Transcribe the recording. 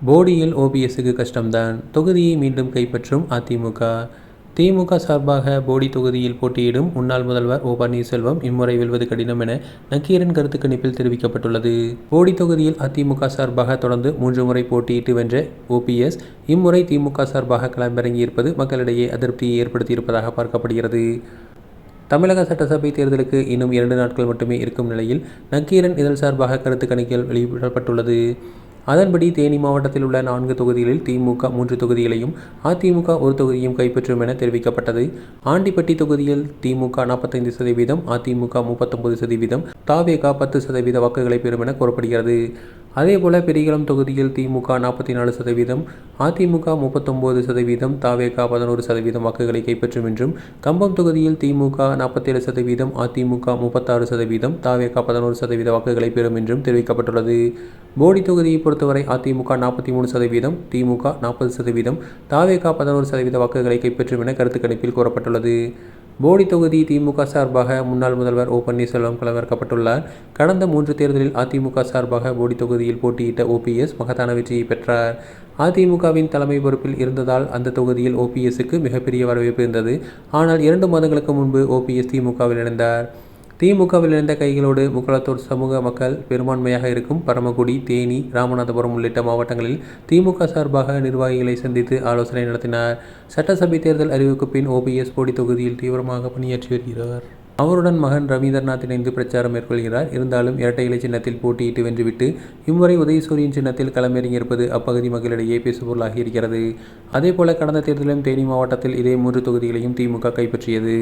போடியில் ஓபிஎஸ்க்கு கஷ்டம்தான், தொகுதியை மீண்டும் கைப்பற்றும் அதிமுக. திமுக சார்பாக போடி தொகுதியில் போட்டியிடும் முன்னாள் முதல்வர் ஓ. பன்னீர்செல்வம் இம்முறை வெல்வது கடினம் என நக்கீரன் கருத்து கணிப்பில் தெரிவிக்கப்பட்டுள்ளது. போடி தொகுதியில் அதிமுக சார்பாக தொடர்ந்து 3 முறை போட்டியிட்டு வென்ற ஓபிஎஸ் இம்முறை திமுக சார்பாக களமிறங்கியிருப்பது மக்களிடையே அதிருப்தியை ஏற்படுத்தியிருப்பதாக பார்க்கப்படுகிறது. தமிழக சட்டசபை தேர்தலுக்கு இன்னும் 2 நாட்கள் மட்டுமே இருக்கும் நிலையில் நக்கீரன் இதழ் சார்பாக கருத்து கணிப்பில் வெளியிடப்பட்டுள்ளது. அதன்படி தேனி மாவட்டத்தில் உள்ள 4 தொகுதிகளில் திமுக 3 தொகுதிகளையும் அதிமுக 1 தொகுதியையும் கைப்பற்றும் என தெரிவிக்கப்பட்டது. ஆண்டிப்பட்டி தொகுதியில் திமுக 45%, அதிமுக 39%, தவேக 10% வாக்குகளை பெறும் என கூறப்படுகிறது. அதேபோல பெரிகுளம் தொகுதியில் திமுக 44%, அதிமுக 39%, தவேக 11% வாக்குகளை கைப்பற்றும் என்றும், கம்பம் தொகுதியில் திமுக 47%, அதிமுக 36%, தவேக 11% வாக்குகளை பெறும் என்றும் தெரிவிக்கப்பட்டுள்ளது. போடி தொகுதியை பொறுத்தவரை அதிமுக 43%, திமுக 40%, தவேக 11% வாக்குகளை கைப்பற்றும் என கருத்து கணிப்பில் கூறப்பட்டுள்ளது. போடி தொகுதி திமுக சார்பாக முன்னாள் முதல்வர் ஓ. பன்னீர்செல்வம் களமிறக்கப்பட்டுள்ளார். கடந்த 3 தேர்தலில் அதிமுக சார்பாக போடி தொகுதியில் போட்டியிட்ட ஓபிஎஸ் மகத்தான வெற்றியை பெற்றார். அதிமுகவின் தலைமை பொறுப்பில் இருந்ததால் அந்த தொகுதியில் ஓபிஎஸ்க்கு மிகப்பெரிய வரவேற்பு இருந்தது. ஆனால் 2 மாதங்களுக்கு முன்பு ஓபிஎஸ் திமுகவில் இணைந்தார். திமுகவில் இணைந்த கைகளோடு முக்குளத்தூர் சமூக மக்கள் பெரும்பான்மையாக இருக்கும் பரமக்குடி, தேனி, ராமநாதபுரம் உள்ளிட்ட மாவட்டங்களில் திமுக சார்பாக நிர்வாகிகளை சந்தித்து ஆலோசனை நடத்தினார். சட்டசபை தேர்தல் அறிவிப்புக்கு பின் ஓபிஎஸ் போடி தொகுதியில் தீவிரமாக பணியாற்றி வருகிறார். அவருடன் மகன் ரவீந்திரநாத் இணைந்து பிரச்சாரம் மேற்கொள்கிறார். இருந்தாலும் இரட்டை இலை சின்னத்தில் போட்டியிட்டு வென்றுவிட்டு இம்முறை உதயசூரியன் சின்னத்தில் களமிறங்கியிருப்பது அப்பகுதி மக்களிடையே பேசுபொருளாகி இருக்கிறது. அதேபோல கடந்த தேர்தலிலும் தேனி மாவட்டத்தில் இதே 3 தொகுதிகளையும் திமுக கைப்பற்றியது.